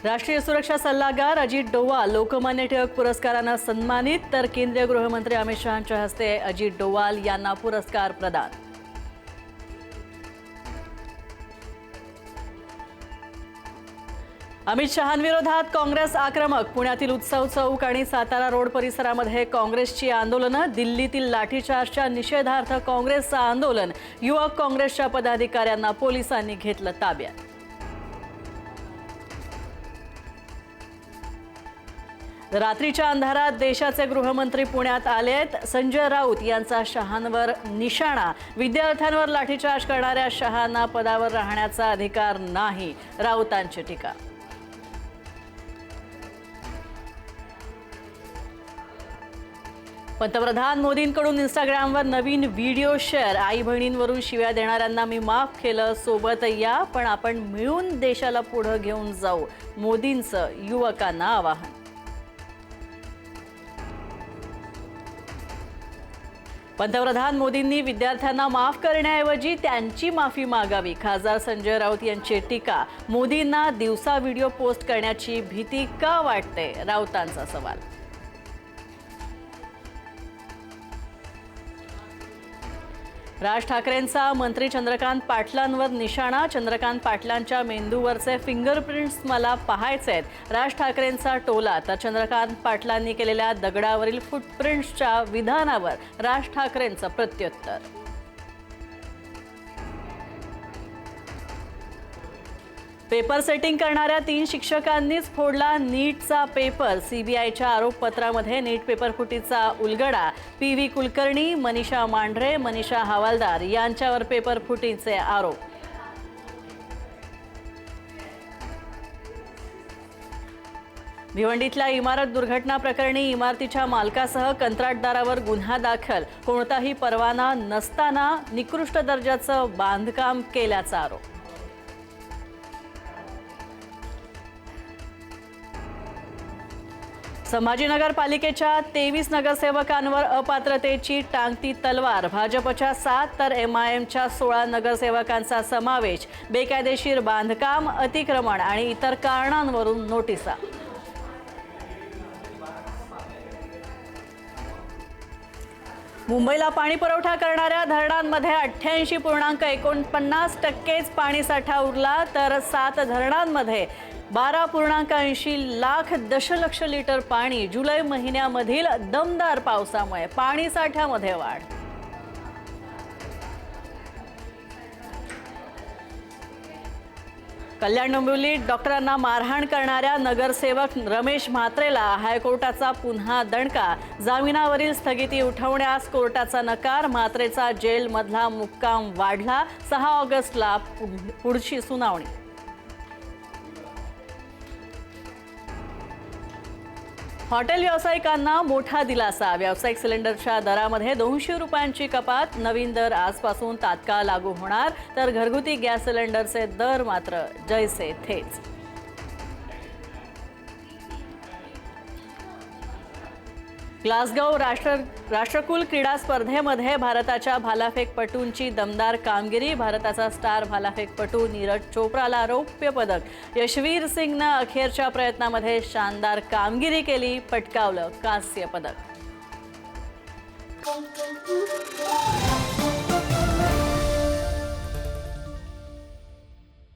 राष्ट्रीय सुरक्षा सल्लागार अजित डोवाल लोकमान्य टिळक पुरस्काराने सन्मानित, तर केंद्रीय गृहमंत्री अमित शहांच्या हस्ते अजित डोवाल यांना पुरस्कार प्रदान। अमित शहांविरोधात काँग्रेस आक्रमक, पुण्यातील उत्सव चौक आणि सातारा रोड परिसरामध्ये काँग्रेसची आंदोलनं। दिल्लीतील लाठीचार्जच्या निषेधार्थ काँग्रेसचं आंदोलन, युवक काँग्रेसच्या पदाधिकाऱ्यांना पोलिसांनी घेतलं ताब्यात। रात्रीच्या अंधारात देशाचे गृहमंत्री पुण्यात आलेत। संजय राऊत यांचा शहांवर निशाणा, विद्यार्थ्यांवर लाठीचार्ज करणाऱ्या शहांना पदावर राहण्याचा अधिकार नाही, राऊतांची टीका। पंतप्रधान मोदींकडून इंस्टाग्रामवर नवीन व्हिडिओ शेअर, आई बहिणींवरून शिव्या देणाऱ्यांना मी माफ केलं, सोबत या पण आपण मिळून देशाला पुढे घेऊन जाऊ, मोदींचं युवकांना आवाहन। पंतप्रधान मोदींनी विद्यार्थ्यांना माफ करण्याऐवजी त्यांची माफी मागावी, खासदार संजय राऊत यांची टीका। मोदींना दिवसा व्हिडिओ पोस्ट करण्याची भीती का वाटते, राऊतांचा सवाल। राज ठाकरेंचा मंत्री चंद्रकांत पाटलांवर निशाणा, चंद्रकांत पाटलांच्या मेंदूवरचे फिंगरप्रिंट्स मला पाहायचेत, राज ठाकरेंचा टोला। तर चंद्रकांत पाटलांनी केलेल्या दगडावरील फुटप्रिंट्सच्या विधानावर राज ठाकरेंचं प्रत्युत्तर। पेपर सेटिंग करणाऱ्या 3 शिक्षकांनीच फोडला नीटचा पेपर, सीबीआयच्या आरोपपत्रामध्ये नीट पेपर फुटीचा उलगडा। पी.व्ही. कुलकर्णी, मनीषा मांढरे, मनीषा हवालदार यांच्यावर पेपर फुटीचे आरोप। भिवंडीतल्या इमारत दुर्घटना प्रकरणी इमारतीच्या मालकासह कंत्राटदारावर गुन्हा दाखल, कोणताही परवाना नसताना निकृष्ट दर्जाचं बांधकाम केल्याचा आरोप। संभाजीनगर पालिकेच्या 23 नगरसेवकांवर अपात्रतेची टांगती तलवार, भाजपच्या 7 तर एमआयएमच्या 16 नगरसेवकांचा समावेश। बेकायदेशीर बांधकाम, अतिक्रमण आणि इतर कारणांवरून नोटिसा। मुंबईला पाणी पुरवठा करणाऱ्या धरणांमध्ये 88.49% पाणीसाठा उरला, तर 7 धरणांमध्ये 12.80 लाख दशलक्ष लिटर पाणी। जुलै महिन्यामधील दमदार पावसामुळे पाणीसाठ्यामध्ये वाढ। कल्याण डोंबिवलीत डॉक्टरांना मारहाण करणाऱ्या नगरसेवक रमेश म्हात्रेला हायकोर्टाचा पुन्हा दणका, जामिनावरील स्थगिती उठवण्यास कोर्टाचा नकार। म्हात्रेचा जेलमधला मुक्काम वाढला, 6 ऑगस्टला पुढची सुनावणी। हॉटेल व्यावसायिकांना मोठा दिलासा, व्यावसायिक सिलेंडरच्या दरामध्ये 200 रुपयांची कपात, नवीन दर आजपासून तात्काळ लागू होणार, तर घरगुती गॅस सिलेंडरचे दर मात्र जैसे थेच। ग्लासगो राष्ट्रकुल क्रीडा स्पर्धेमध्ये भारताच्या भालाफेकपटूंची दमदार कामगिरी, भारताचा स्टार भालाफेकपटू नीरज चोप्राला रौप्य पदक, यशवीर सिंगनं अखेरच्या प्रयत्नामध्ये शानदार कामगिरी केली, पटकावलं कांस्य पदक।